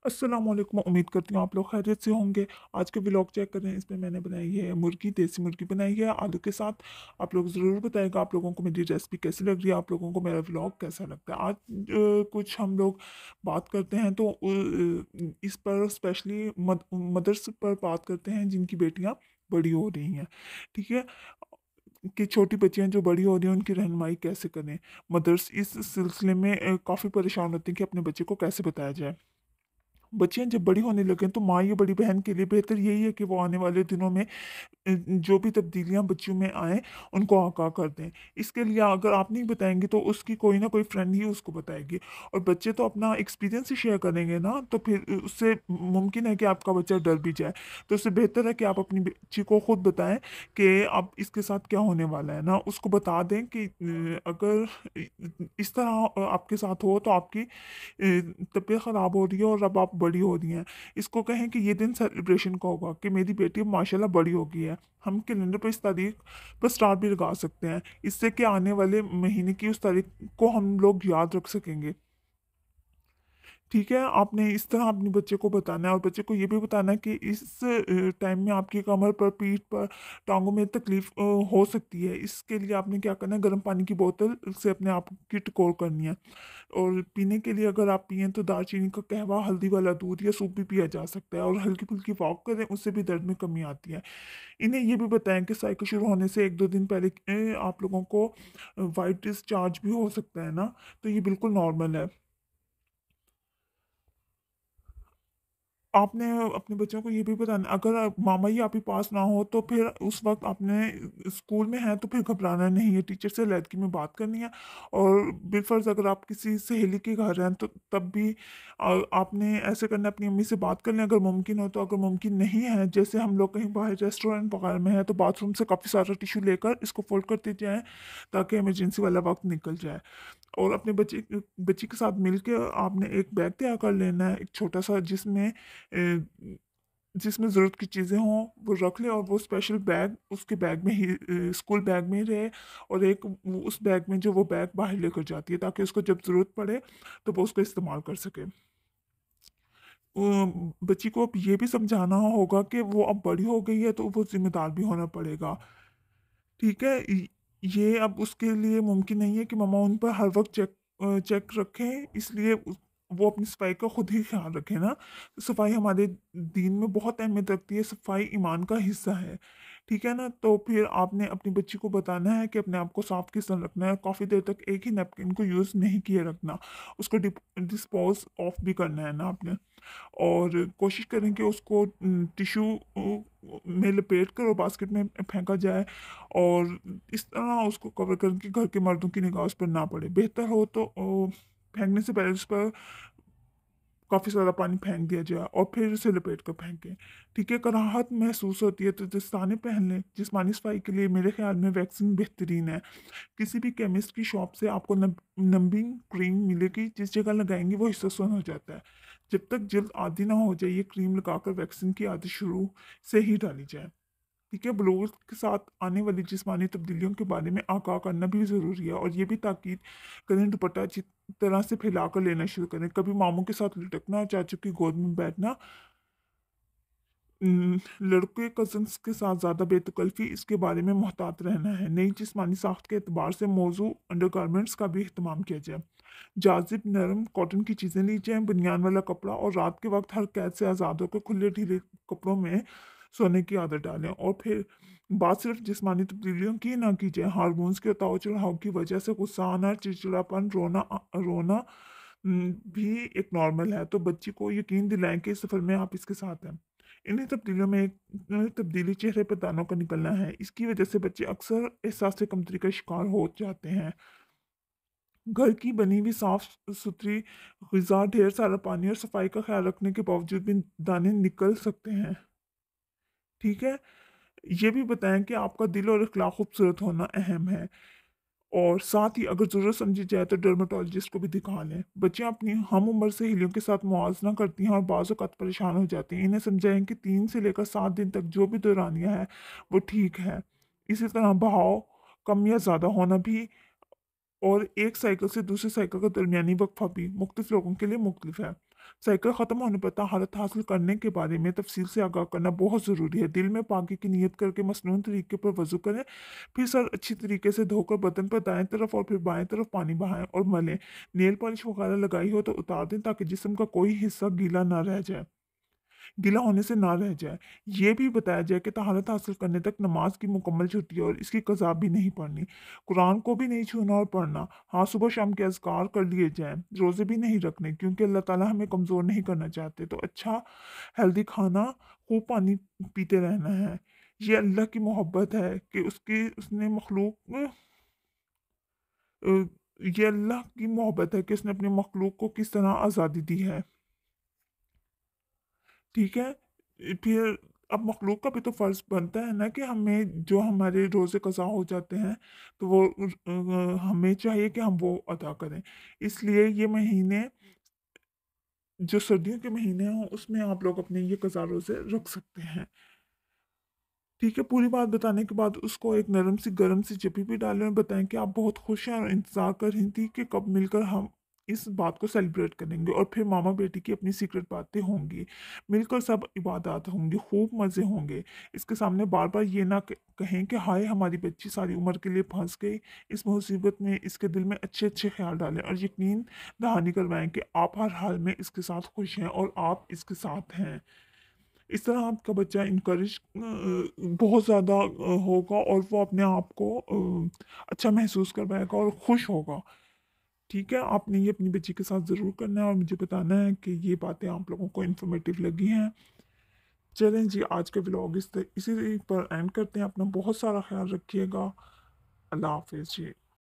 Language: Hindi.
अस्सलाम वालेकुम। उम्मीद करती हूँ आप लोग खैरियत से होंगे। आज के व्लॉग चेक करें, इसमें मैंने बनाई है मुर्गी, देसी मुर्गी बनाई है आलू के साथ। आप लोग ज़रूर बताइएगा आप लोगों को मेरी रेसिपी कैसी लग रही है, आप लोगों को मेरा व्लॉग कैसा लगता है। आज कुछ हम लोग बात करते हैं तो इस पर स्पेशली मदर्स पर बात करते हैं जिनकी बेटियाँ बड़ी हो रही हैं। ठीक है, कि छोटी बच्चियां जो बड़ी हो रही हैं उनकी रहनुमाई कैसे करें। मदर्स इस सिलसिले में काफ़ी परेशान होती हैं कि अपने बच्चे को कैसे बताया जाए। बच्चियां जब बड़ी होने लगें तो माँ या बड़ी बहन के लिए बेहतर यही है कि वो आने वाले दिनों में जो भी तब्दीलियां बच्चों में आए उनको आगाह कर दें। इसके लिए अगर आप नहीं बताएंगे तो उसकी कोई ना कोई फ्रेंड ही उसको बताएगी, और बच्चे तो अपना एक्सपीरियंस ही शेयर करेंगे ना, तो फिर उससे मुमकिन है कि आपका बच्चा डर भी जाए। तो उससे बेहतर है कि आप अपनी बच्ची को खुद बताएं कि अब इसके साथ क्या होने वाला है ना, उसको बता दें कि अगर इस तरह आपके साथ हो तो आपकी तबीयत ख़राब हो रही है और अब आप बड़ी हो रही हैं। इसको कहें कि ये दिन सेलिब्रेशन का होगा कि मेरी बेटी अब माशाल्लाह बड़ी हो गई है। हम कैलेंडर पर इस तारीख पर स्टार भी लगा सकते हैं, इससे कि आने वाले महीने की उस तारीख को हम लोग याद रख सकेंगे। ठीक है, आपने इस तरह अपने बच्चे को बताना है, और बच्चे को ये भी बताना है कि इस टाइम में आपकी कमर पर, पीठ पर, टांगों में तकलीफ हो सकती है। इसके लिए आपने क्या करना है, गर्म पानी की बोतल से अपने आप की टकोर करनी है। और पीने के लिए अगर आप पिएं तो दालचीनी का कहवा, हल्दी वाला दूध या सूप भी पिया जा सकता है, और हल्की फुल्की वॉक करें, उससे भी दर्द में कमी आती है। इन्हें ये भी बताएं कि साइकिल शुरू होने से 1-2 दिन पहले आप लोगों को वाइट डिस्चार्ज भी हो सकता है ना, तो ये बिल्कुल नॉर्मल है। आपने अपने बच्चों को ये भी बताना, अगर मामा ही आपके पास ना हो तो फिर उस वक्त आपने स्कूल में है तो फिर घबराना नहीं है, टीचर से लड़की में बात करनी है। और बिलफर्ज अगर आप किसी सहेली के घर हैं तो तब भी आपने ऐसे करना है, अपनी अम्मी से बात कर लें अगर मुमकिन हो। तो अगर मुमकिन नहीं है, जैसे हम लोग कहीं बाहर रेस्टोरेंट वगैरह में है, तो बाथरूम से काफ़ी सारा टिश्यू लेकर इसको फोल्ड करते जाएं ताकि इमरजेंसी वाला वक्त निकल जाए। और अपने बच्ची के साथ मिलकर आपने एक बैग तैयार कर लेना है, एक छोटा सा, जिसमें ज़रूरत की चीज़ें हों वो रख ले, और वो स्पेशल बैग उसके बैग में ही, स्कूल बैग में ही रहे। और एक उस बैग में जो वो बैग बाहर लेकर जाती है ताकि उसको जब ज़रूरत पड़े तो वो उसको इस्तेमाल कर सके। बच्ची को अब ये भी समझाना होगा कि वो अब बड़ी हो गई है तो वो जिम्मेदार भी होना पड़ेगा। ठीक है, ये अब उसके लिए मुमकिन नहीं है कि मम्मा उन पर हर वक्त चेक रखें, इसलिए वो अपनी सफाई का खुद ही ख्याल रखें ना। सफाई हमारे दीन में बहुत अहमियत रखती है, सफाई ईमान का हिस्सा है। ठीक है ना, तो फिर आपने अपनी बच्ची को बताना है कि अपने आप को साफ किस तरह रखना है, काफ़ी देर तक एक ही नैपकिन को यूज़ नहीं किए रखना, उसको डिस्पोज ऑफ भी करना है ना आपने। और कोशिश करें कि उसको टिश्यू में लपेट कर और बास्केट में फेंका जाए, और इस तरह उसको कवर करें कि घर के मर्दों की निगाह उस पर ना पड़े। बेहतर हो तो फेंकने से पहले उस पर काफ़ी सारा पानी फेंक दिया जाए और फिर उसे लपेट कर फेंकें। ठीक है, कराहत महसूस होती है तो दस्ताने पहन लें। जिस्मानी सफाई के लिए मेरे ख्याल में वैक्सीन बेहतरीन है। किसी भी केमिस्ट की शॉप से आपको नंबिंग क्रीम मिलेगी, जिस जगह लगाएंगे वो हिस्सा सुन्न हो जाता है। जब तक जल्द आदि ना हो जाए, ये क्रीम लगाकर वैक्सीन की आदत शुरू से ही डाली जाए। ठीक है, बलूगत के साथ आने वाली जिस्मानी तब्दीलियों के बारे में आगाह करना भी ज़रूरी है, और ये भी ताकीद करें दुपट्टा अच्छी तरह से फैला कर लेना शुरू करें। कभी मामू के साथ लटकना और चाचू की गोद में बैठना, लड़के कजन्स के साथ ज़्यादा बेतकल्फ़ी, इसके बारे में मोहतात रहना है। नई जिस्मानी साख्त के अतबार से मौजू अंडरगारमेंट्स का भी अहतमाम किया जाए। जाजिब नरम कॉटन की चीज़ें ली जाएँ, बुनियान वाला कपड़ा, और रात के वक्त हर कैद से आज़ाद होकर खुले ढीले कपड़ों में सोने की आदत डालें। और फिर बात सिर्फ जिस्मानी तब्दीलियों की ना की जाए, हार्मोन्स के उतार चढ़ाव की वजह से गुस्सा आना, चिड़चिड़ापन, रोना भी एक नॉर्मल है। तो बच्ची को यकीन दिलाएं कि इस सफ़र में आप इसके साथ हैं। इन्हीं तब्दीलियों में एक तब्दीली चेहरे पर दानों का निकलना है। इसकी वजह से बच्चे अक्सर एहसास कमतरी का शिकार हो जाते हैं। घर की बनी हुई साफ सुथरी ग़िज़ा, ढेर सारा पानी और सफाई का ख्याल रखने के बावजूद भी दाने निकल सकते हैं। ठीक है, ये भी बताएं कि आपका दिल और इखलाक खूबसूरत होना अहम है। और साथ ही अगर ज़रूरत समझी जाए तो डर्मेटोलॉजिस्ट को भी दिखा लें। बच्चे अपनी हम उम्र सहेलियों के साथ मुआवजा करती हैं और बाज़ औक़ात परेशान हो जाती हैं। इन्हें समझाएं कि 3 से लेकर 7 दिन तक जो भी दौरानिया है वो ठीक है। इसी तरह बहाव कम या ज़्यादा होना भी, और एक साइकिल से दूसरे साइकिल का दरमियानी वक्फा भी मुख्तलिफ लोगों के लिए मुख्तलिफ है। साइकिल ख़त्म होने पर तहारत हासिल करने के बारे में तफसील से आगाह करना बहुत ज़रूरी है। दिल में पाकी की नीयत करके मसनून तरीके पर वज़ू करें, फिर सर अच्छी तरीके से धोकर बदन पर दाएँ तरफ और फिर बाएँ तरफ पानी बहाएँ और मलें। नेल पॉलिश वगैरह लगाई हो तो उतार दें ताकि जिस्म का कोई हिस्सा गीला होने से ना रह जाए। ये भी बताया जाए कि तहारत हासिल करने तक नमाज की मुकम्मल छुट्टी है और इसकी कज़ा भी नहीं पढ़नी। कुरान को भी नहीं छूना और पढ़ना। हाँ, सुबह शाम के अज़कार कर लिए जाएँ, रोज़े भी नहीं रखने क्योंकि अल्लाह ताला हमें कमज़ोर नहीं करना चाहते। तो अच्छा हेल्दी खाना, खूब पानी पीते रहना है। ये अल्लाह की मोहब्बत है कि उसने अ, ये अल्लाह की मोहब्बत है कि उसने अपने मखलूक को किस तरह आज़ादी दी है। ठीक है? फिर अब मखलूक का भी तो फ़र्ज़ बनता है ना कि हमें जो हमारे रोज़े क़ज़ा हो जाते हैं, तो वो हमें चाहिए कि हम वो अदा करें। इसलिए ये महीने जो सर्दियों के महीने हों, उसमें आप लोग अपने ये क़ज़ा रोज़े रख सकते हैं। ठीक है, पूरी बात बताने के बाद उसको एक नरम सी गरम सी चिप्पी पे डालें और बताएँ कि आप बहुत खुश हैं और इंतज़ार कर रही थी कि कब मिलकर हम इस बात को सेलिब्रेट करेंगे और फिर मामा-बेटी की अपनी सीक्रेट बातें होंगी। मिलकर सब इबादत होंगी, खूब मज़े होंगे। इसके सामने बार-बार ये ना कहें कि हाय! हमारी बच्ची सारी उम्र के लिए फँस गई। इस मुसीबत में इसके दिल में अच्छे-अच्छे ख़्याल डालें और यकीन दहानी करवाएँ कि आप हर हाल में इसके साथ खुश हैं और आप इसके साथ हैं। इस तरह आपका बच्चा इनकरेज बहुत ज़्यादा होगा और वो अपने आप को अच्छा महसूस कर पाएगा और खुश होगा। ठीक है? आपने ये अपनी बच्ची के साथ ज़रूर करना है और मुझे बताना है कि ये बातें आप लोगों को इन्फॉर्मेटिव लगी हैं। चलें जी, आज का व्लॉग इसी पर एंड करते हैं। अपना बहुत सारा ख़्याल रखिएगा। अल्लाह हाफ़िज़ जी।